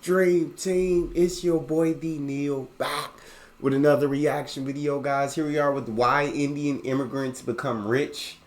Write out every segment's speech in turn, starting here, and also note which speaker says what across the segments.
Speaker 1: Dream Team, it's your boy D Neil back with another reaction video, guys. Here we are with why Indian immigrants become rich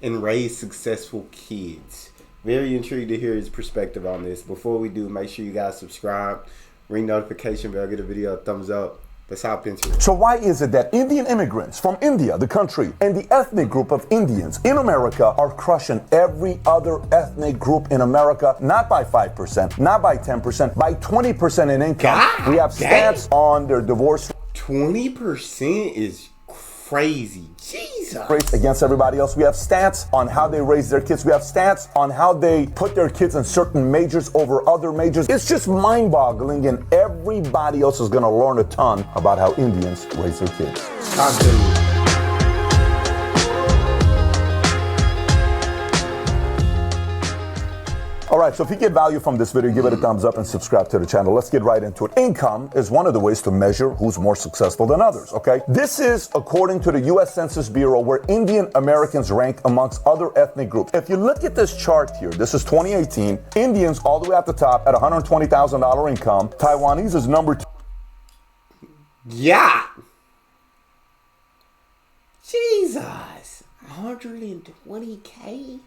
Speaker 1: and raise successful kids. Very intrigued to hear his perspective on this. Before we do, make sure you guys subscribe, ring notification bell, give the video a thumbs up. Let's hop into it.
Speaker 2: So why is it that Indian immigrants from India, the country, and the ethnic group of Indians in America are crushing every other ethnic group in America, not by 5%, not by 10%, by 20% in income? We have stats on their divorce
Speaker 1: 20% is crazy. Jesus.
Speaker 2: rates against everybody else. We have stats on how they raise their kids. We have stats on how they put their kids in certain majors over other majors. It's just mind-boggling, and everybody else is going to learn a ton about how Indians raise their kids. All right, so if you get value from this video, give it a thumbs up and subscribe to the channel. Let's get right into it. Income is one of the ways to measure who's more successful than others, okay? This is according to the U.S. Census Bureau, where Indian Americans rank amongst other ethnic groups. If you look at this chart here, this is 2018. Indians all the way at the top at $120,000 income. Taiwanese is number 2.
Speaker 1: Yeah. Jesus. 120K?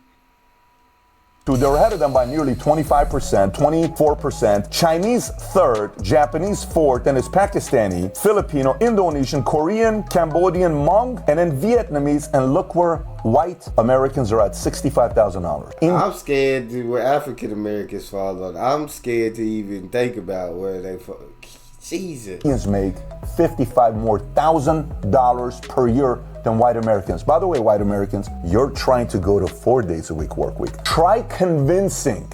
Speaker 2: They're ahead of them by nearly 25%, 24%. Chinese third, Japanese fourth, then it's Pakistani, Filipino, Indonesian, Korean, Cambodian, Hmong, and then Vietnamese. And look where white Americans are at, $65,000.
Speaker 1: I'm scared to where African Americans fall on. I'm scared to even think about where they fall. Jesus.
Speaker 2: Indians make $55,000 more per year than white Americans. By the way, white Americans, you're trying to go to 4 days a week work week. Try convincing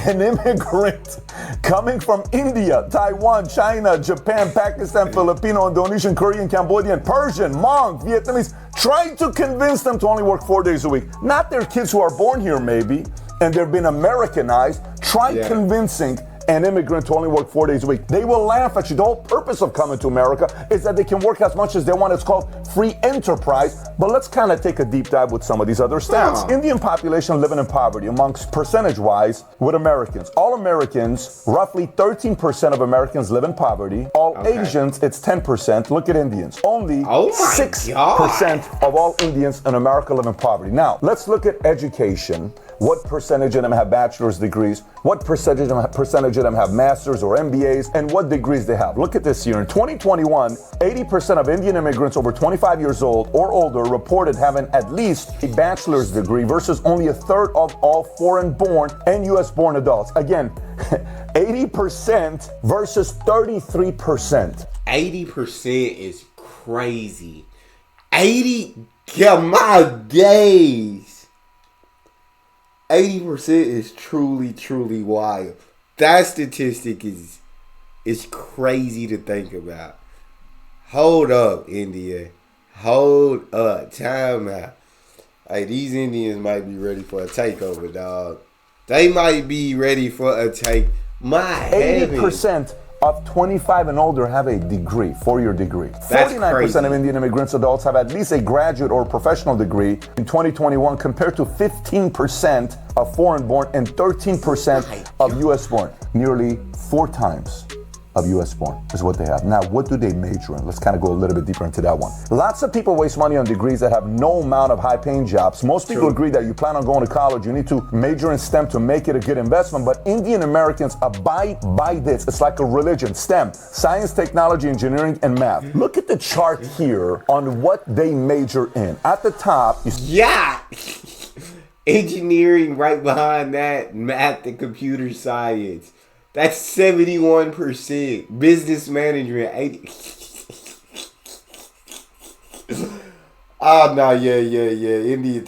Speaker 2: an immigrant coming from India, Taiwan, China, Japan, Pakistan, Filipino, Indonesian, Korean, Cambodian, Persian, Hmong, Vietnamese. Try to convince them to only work 4 days a week. Not their kids who are born here maybe, and they've been Americanized. Try convincing an immigrant to only work 4 days a week. They will laugh at you. The whole purpose of coming to America is that they can work as much as they want. It's called free enterprise. But let's kind of take a deep dive with some of these other stats. Indian population living in poverty amongst percentage-wise with Americans. All Americans, roughly 13% of Americans live in poverty. All Asians, it's 10%. Look at Indians. Only 6% of all Indians in America live in poverty. Now, let's look at education. What percentage of them have bachelor's degrees? What percentage of them have master's or MBAs? And what degrees they have? Look at this here. In 2021, 80% of Indian immigrants over 25 years old or older reported having at least a bachelor's degree versus only a third of all foreign-born and U.S.-born adults. Again, 80% versus 33%.
Speaker 1: 80% is crazy. 80, God, my days. 80% is truly, truly wild. That statistic is crazy to think about. Hold up, India. Hold up. Time out. Hey, these Indians might be ready for a takeover, dog. They might be ready for a take. My
Speaker 2: 80% of 25 and older have a degree, 4-year degree. 49% of Indian immigrants adults have at least a graduate or professional degree in 2021 compared to 15% of foreign-born and 13% of U.S.-born. Nearly 4 times of U.S.-born is what they have. Now, what do they major in? Let's kind of go a little bit deeper into that one. Lots of people waste money on degrees that have no amount of high-paying jobs. Most people agree that you plan on going to college, you need to major in STEM to make it a good investment, but Indian Americans abide by this. It's like a religion. STEM, science, technology, engineering, and math. Look at the chart here on what they major in. At the top,
Speaker 1: engineering right behind that, math and computer science. That's 71%. Business management, 80. Oh, no, yeah. India,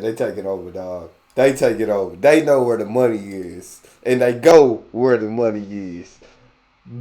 Speaker 1: they take it over, dog. They take it over. They know where the money is. And they go where the money is.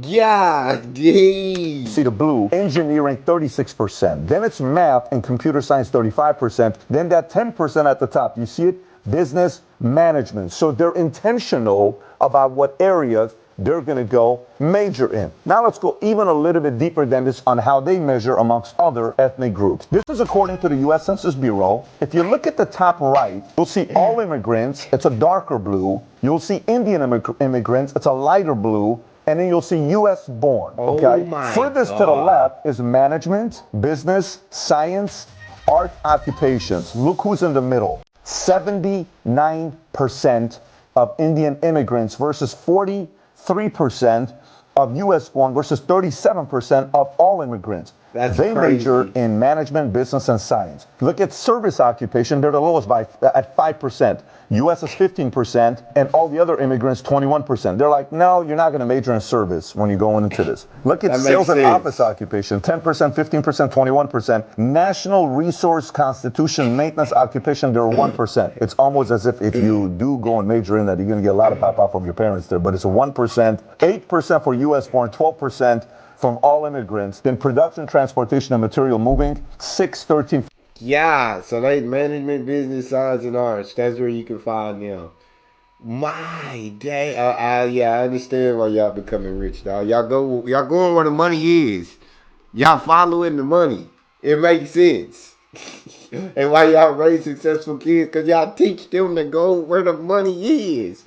Speaker 1: God, dang.
Speaker 2: See the blue, engineering 36%. Then it's math and computer science 35%. Then that 10% at the top, you see it? Business management. So they're intentional about what areas they're going to go major in. Now let's go even a little bit deeper than this on how they measure amongst other ethnic groups. This is according to the U.S. Census Bureau. If you look at the top right, you'll see all immigrants. It's a darker blue. You'll see Indian immigrants. It's a lighter blue. And then you'll see U.S. born. Okay. Furthest to the left is management, business, science, art occupations. Look who's in the middle. 79% of Indian immigrants versus 43% of U.S. born versus 37% of all immigrants. They major in management, business, and science. Look at service occupation. They're the lowest at 5%. U.S. is 15%, and all the other immigrants, 21%. They're like, no, you're not going to major in service when you go into this. Look at sales and office occupation, 10%, 15%, 21%. National resource constitution maintenance occupation, they're 1%. It's almost as if you do go and major in that, you're going to get a lot of pop-out from your parents there, but it's a 1%. 8% for U.S. born, 12% from all immigrants. Then production, transportation, and material moving, 6, 13.
Speaker 1: Yeah, so they management, business, science, and arts. That's where you can find them. My day. Yeah, I understand why y'all becoming rich, dog. Y'all going where the money is. Y'all following the money. It makes sense. And why y'all raise successful kids? Because y'all teach them to go where the money is.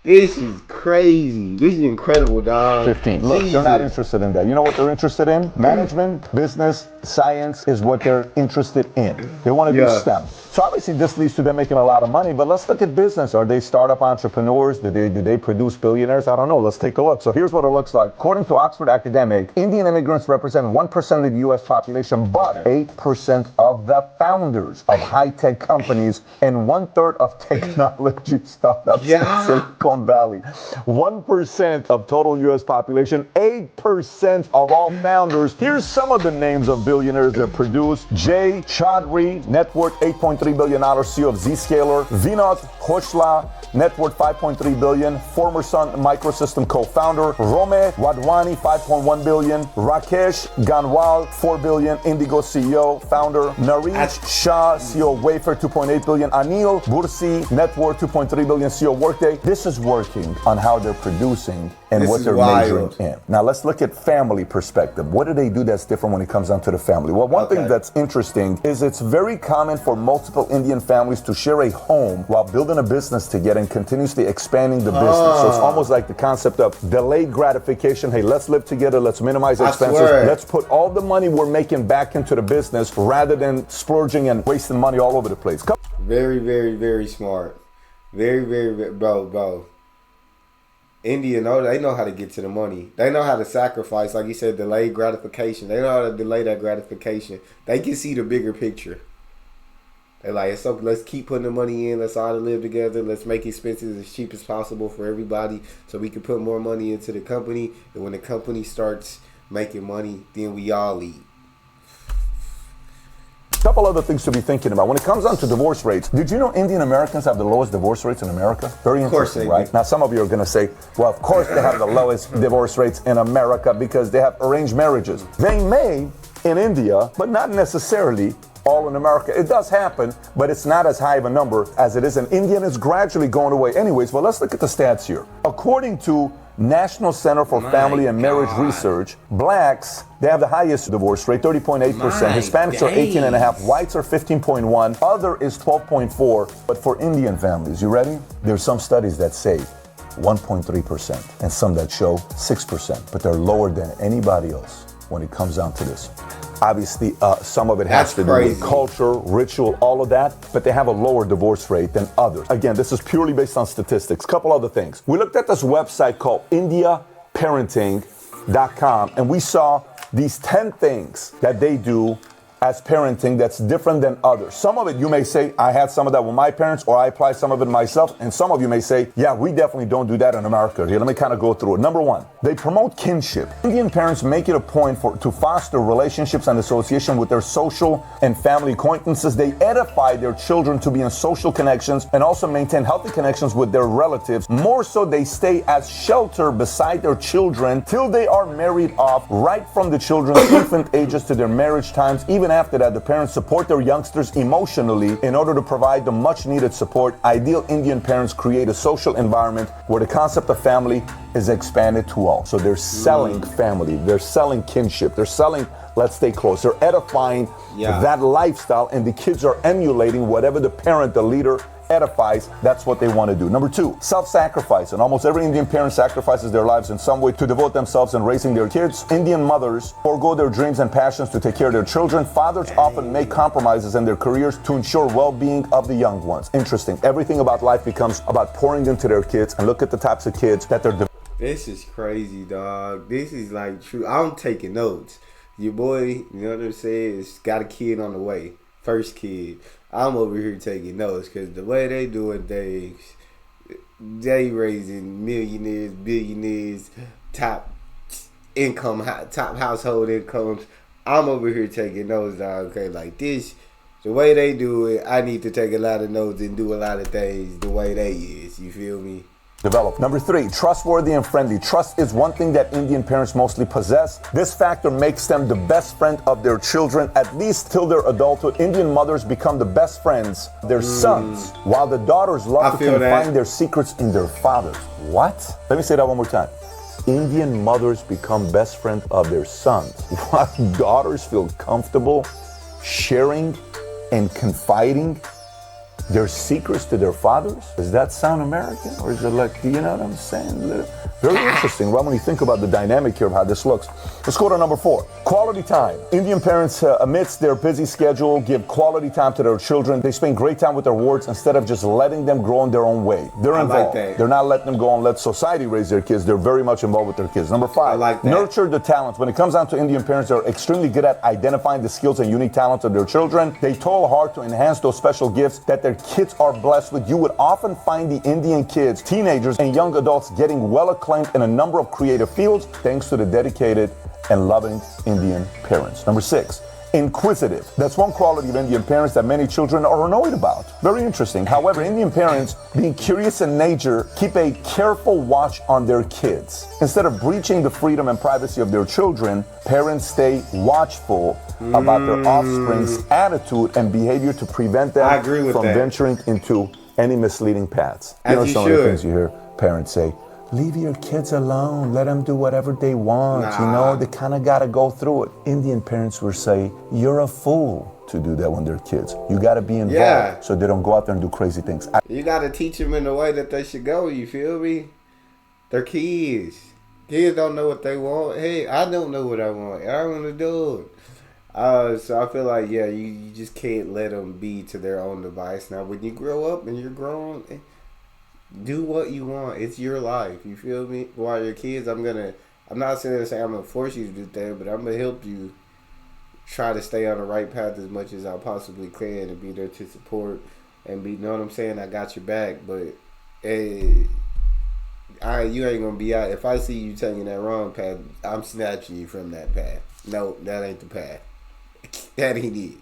Speaker 1: This is crazy. This is incredible, dog.
Speaker 2: 15. Look, they're not interested in that. You know what they're interested in? Management, business, science is what they're interested in. They want to do STEM. So obviously this leads to them making a lot of money, but let's look at business. Are they startup entrepreneurs? Do they produce billionaires? I don't know. Let's take a look. So here's what it looks like. According to Oxford Academic, Indian immigrants represent 1% of the U.S. population, but 8% of the founders of high-tech companies and 1/3 of technology startups in Silicon Valley. 1% of total U.S. population, 8% of all founders. Here's some of the names of billionaires that produce. Jay Chaudhry, net worth $8.3 billion, CEO of Zscaler. Vinod Khosla, net worth $5.3 billion, former Sun Microsystem co-founder. Rome Wadhwani, $5.1 billion. Rakesh Ganwal, $4 billion, Indigo CEO, founder. Naresh Shah, CEO of Wayfair, $2.8 billion. Anil Bursi, net worth $2.3 billion, CEO of Workday. This is working on how they're producing and what they're majoring in. Now let's look at family perspective. What do they do that's different when it comes down to the family? Well, one thing that's interesting is it's very common for multiple Indian families to share a home while building a business together and continuously expanding the business. So it's almost like the concept of delayed gratification. Hey, let's live together. Let's minimize expenses. Let's put all the money we're making back into the business rather than splurging and wasting money all over the place.
Speaker 1: Very, very, very smart. Very, very, bro. India, they know how to get to the money. They know how to sacrifice, like you said, delayed gratification. They know how to delay that gratification. They can see the bigger picture. They're like, it's okay, let's keep putting the money in. Let's all live together. Let's make expenses as cheap as possible for everybody so we can put more money into the company. And when the company starts making money, then we all eat.
Speaker 2: A couple other things to be thinking about. When it comes down to divorce rates, did you know Indian Americans have the lowest divorce rates in America? Very interesting, right? Now, some of you are going to say, well, of course they have the lowest divorce rates in America because they have arranged marriages. They may in India, but not necessarily all in America. It does happen, but it's not as high of a number as it is in India, and it's gradually going away. Anyways, well, let's look at the stats here. According to National Center for Family and Marriage Research, blacks, they have the highest divorce rate, 30.8%. Hispanics are 18.5%. Whites are 15.1%. Other is 12.4%. But for Indian families, you ready? There's some studies that say 1.3% and some that show 6%, but they're lower than anybody else when it comes down to this. Obviously, some of it has to do with culture, ritual, all of that, but they have a lower divorce rate than others. Again, this is purely based on statistics. Couple other things. We looked at this website called IndiaParenting.com, and we saw these 10 things that they do as parenting that's different than others. Some of it you may say, I had some of that with my parents, or I apply some of it myself, and some of you may say, yeah, we definitely don't do that in America. Here, let me kind of go through it. Number one, they promote kinship. Indian parents make it a point to foster relationships and association with their social and family acquaintances. They edify their children to be in social connections and also maintain healthy connections with their relatives. More so, they stay as shelter beside their children till they are married off, right from the children's infant ages to their marriage times, even Even after that, the parents support their youngsters emotionally in order to provide the much needed support. Ideal Indian parents create a social environment where the concept of family is expanded to all. So they're selling family, they're selling kinship, they're selling let's stay close. They're edifying that lifestyle, and the kids are emulating whatever the parent, the leader, edifies. That's what they want to do. Number two, self-sacrifice. And almost every Indian parent sacrifices their lives in some way to devote themselves in raising their kids. Indian mothers forego their dreams and passions to take care of their children. Fathers often make compromises in their careers to ensure well-being of the young ones. Interesting. Everything about life becomes about pouring into their kids, and look at the types of kids that they're
Speaker 1: This is crazy, dog. This is like true. I'm taking notes. Your boy, you know what I'm saying, has got a kid on the way. First kid. I'm over here taking notes because the way they doing things, they raising millionaires, billionaires, top income, top household incomes. I'm over here taking notes, dog. Okay, like this, the way they do it, I need to take a lot of notes and do a lot of things the way they is. You feel me?
Speaker 2: develop. Number three, trustworthy and friendly. Trust is one thing that Indian parents mostly possess. This factor makes them the best friend of their children, at least till their adulthood. Indian mothers become the best friends of their sons, while the daughters love to confide their secrets in their fathers. What? Let me say that one more time. Indian mothers become best friends of their sons, while daughters feel comfortable sharing and confiding their secrets to their fathers. Does that sound American? Or is it like, you know what I'm saying? Very interesting, right? When you think about the dynamic here of how this looks. Let's go to number 4. Quality time. Indian parents, amidst their busy schedule, give quality time to their children. They spend great time with their wards instead of just letting them grow in their own way. They're involved. Like They're not letting them go and let society raise their kids. They're very much involved with their kids. Number 5, nurture the talents. When it comes down to Indian parents, they're extremely good at identifying the skills and unique talents of their children. They toil hard to enhance those special gifts that their kids are blessed with. You would often find the Indian kids, teenagers, and young adults getting well acclaimed in a number of creative fields thanks to the dedicated and loving Indian parents. Number 6, inquisitive. That's one quality of Indian parents that many children are annoyed about. Very interesting. However, Indian parents, being curious in nature, keep a careful watch on their kids. Instead of breaching the freedom and privacy of their children, parents stay watchful about their offspring's attitude and behavior to prevent them from venturing into any misleading paths. You know, some of the things you hear parents say, leave your kids alone, let them do whatever they want. You know, they kind of got to go through it. Indian parents will say, you're a fool to do that when they're kids. You got to be involved so they don't go out there and do crazy things.
Speaker 1: You got to teach them in the way that they should go, you feel me? They're kids. Kids don't know what they want. Hey, I don't know what I want. I want to do it. So I feel like, you just can't let them be to their own device. Now, when you grow up and you're grown, do what you want. It's your life. You feel me? While you're kids, I'm not saying I'm gonna force you to do things, but I'm gonna help you try to stay on the right path as much as I possibly can and be there to support and be, you know what I'm saying? I got your back, but you ain't gonna be out. If I see you taking that wrong path, I'm snatching you from that path. No, that ain't the path. That ain't it.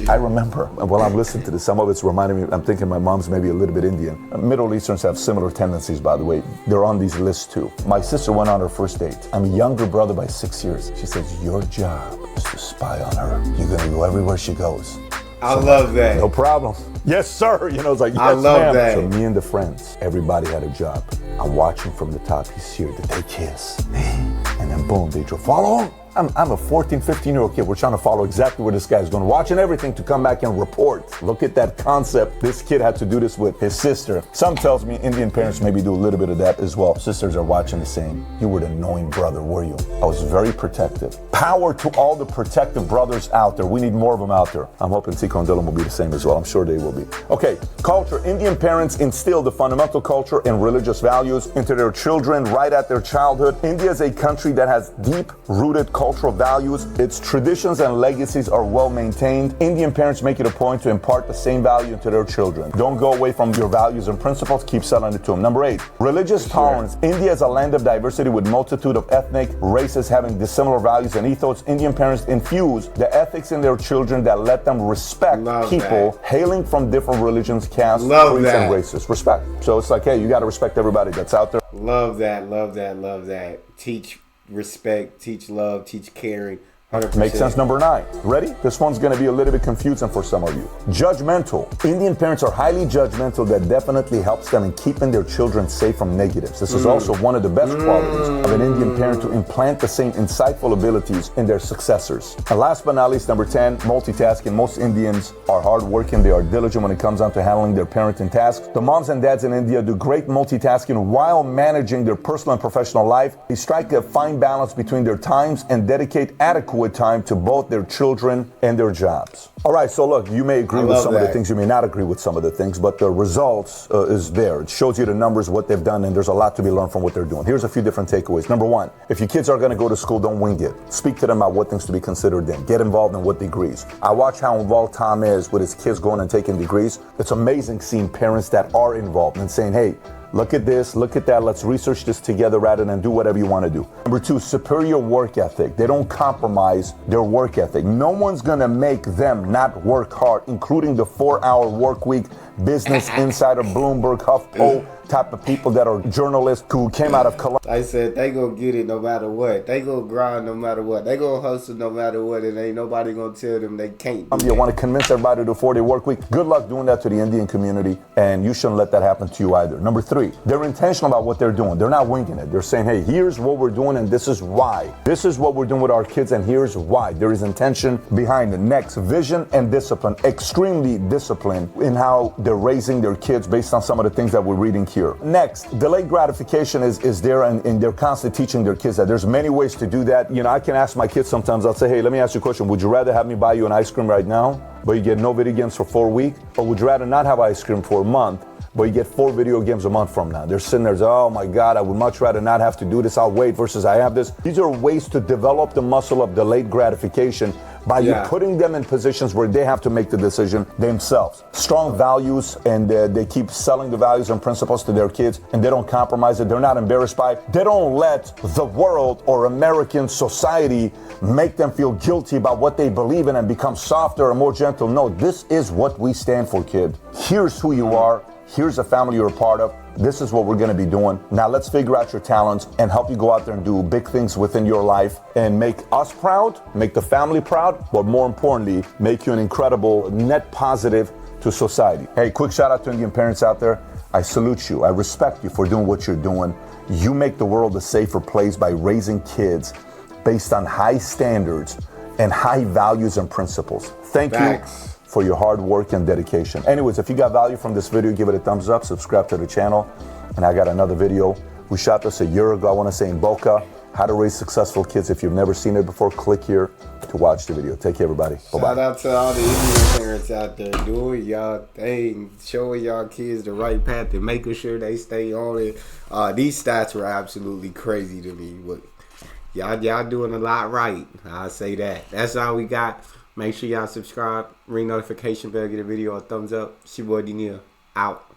Speaker 2: I remember, while I'm listening to this, some of it's reminding me, I'm thinking my mom's maybe a little bit Indian. Middle Easterns have similar tendencies, by the way. They're on these lists too. My sister went on her first date. I'm a younger brother by 6 years. She says, your job is to spy on her. You're going to go everywhere she goes.
Speaker 1: I love that.
Speaker 2: No problem. Yes, sir. You know, it's like, yes,
Speaker 1: I love that.
Speaker 2: So me and the friends, everybody had a job. I'm watching from the top. He's here. They kiss. And then boom, they drove. Follow him. I'm a 14, 15-year-old kid. We're trying to follow exactly where this guy's going, watching everything to come back and report. Look at that concept. This kid had to do this with his sister. Some tells me Indian parents maybe do a little bit of that as well. Sisters are watching the same. You were the knowing brother, were you? I was very protective. Power to all the protective brothers out there. We need more of them out there. I'm hoping Tico and Dylan will be the same as well. I'm sure they will be. Okay, culture. Indian parents instill the fundamental culture and religious values into their children right at their childhood. India is a country that has deep-rooted cultural values. Its traditions and legacies are well maintained. Indian parents make it a point to impart the same value to their children. Don't go away from your values and principles. Keep selling it to them. Number 8, religious tolerance. India is a land of diversity with multitude of ethnic races having dissimilar values and ethos. Indian parents infuse the ethics in their children that let them respect people hailing from different religions, castes, creeds, and races. Respect. So it's like, hey, you got to respect everybody that's out there.
Speaker 1: Love that. Teach respect, teach love, teach caring,
Speaker 2: Makes sense. Number 9. Ready? This one's going to be a little bit confusing for some of you. Judgmental. Indian parents are highly judgmental. That definitely helps them in keeping their children safe from negatives. This is also one of the best qualities of an Indian parent, to implant the same insightful abilities in their successors. And last but not least, number 10, multitasking. Most Indians are hardworking. They are diligent when it comes down to handling their parenting tasks. The moms and dads in India do great multitasking while managing their personal and professional life. They strike a fine balance between their times and dedicate adequate time to both their children and their jobs. All right, so look, you may agree with some of the things, you may not agree with some of the things, but the results is there. It shows you the numbers, what they've done, and there's a lot to be learned from what they're doing. Here's a few different takeaways. Number 1, if your kids are going to go to school, don't wing it. Speak to them about what things to be considered then. Get involved in what degrees. I watch how involved Tom is with his kids going and taking degrees. It's amazing seeing parents that are involved and saying, hey, look at this, look at that, let's research this together rather than do whatever you want to do. Number 2, superior work ethic. They don't compromise their work ethic. No one's going to make them not work hard, including the 4-hour work week, Business Insider, Bloomberg, HuffPo type of people that are journalists who came out of Columbia.
Speaker 1: I said they gonna get it no matter what. They gonna grind no matter what. They gonna hustle no matter what, and ain't nobody gonna tell them they can't.
Speaker 2: You want to convince everybody to do a 4-day work week? Good luck doing that to the Indian community, and you shouldn't let that happen to you either. Number 3, they're intentional about what they're doing. They're not winging it. They're saying, hey, here's what we're doing, and this is why. This is what we're doing with our kids, and here's why. There is intention behind it. Next, vision and discipline. Extremely disciplined in how they're raising their kids based on some of the things that we're reading here. Next, delayed gratification is there, and they're constantly teaching their kids that there's many ways to do that. You know, I can ask my kids sometimes, I'll say, hey, let me ask you a question. Would you rather have me buy you an ice cream right now, but you get no video games for 4 weeks? Or would you rather not have ice cream for a month, but you get 4 video games a month from now? They're sitting there, oh my God, I would much rather not have to do this. I'll wait versus I have this. These are ways to develop the muscle of delayed gratification by you putting them in positions where they have to make the decision themselves. Strong values, and they keep selling the values and principles to their kids, and they don't compromise it. They're not embarrassed by it. They don't let the world or American society make them feel guilty about what they believe in and become softer and more gentle. No, this is what we stand for, kid. Here's who you are. Here's the family you're a part of. This is what we're going to be doing. Now let's figure out your talents and help you go out there and do big things within your life and make us proud, make the family proud, but more importantly, make you an incredible net positive to society. Hey, quick shout out to Indian parents out there. I salute you. I respect you for doing what you're doing. You make the world a safer place by raising kids based on high standards and high values and principles. Thank you for your hard work and dedication. Anyways, if you got value from this video, give it a thumbs up, subscribe to the channel. And I got another video. We shot this a year ago, I want to say in Boca, how to raise successful kids. If you've never seen it before, click here to watch the video. Take care, everybody. Bye-bye.
Speaker 1: Shout out to all the Indian parents out there doing y'all thing, showing y'all kids the right path and making sure they stay on it. These stats were absolutely crazy to me, but y'all doing a lot right. I'll say that. That's all we got. Make sure y'all subscribe, ring notification bell, get a video a thumbs up. It's your boy D-Neil, out.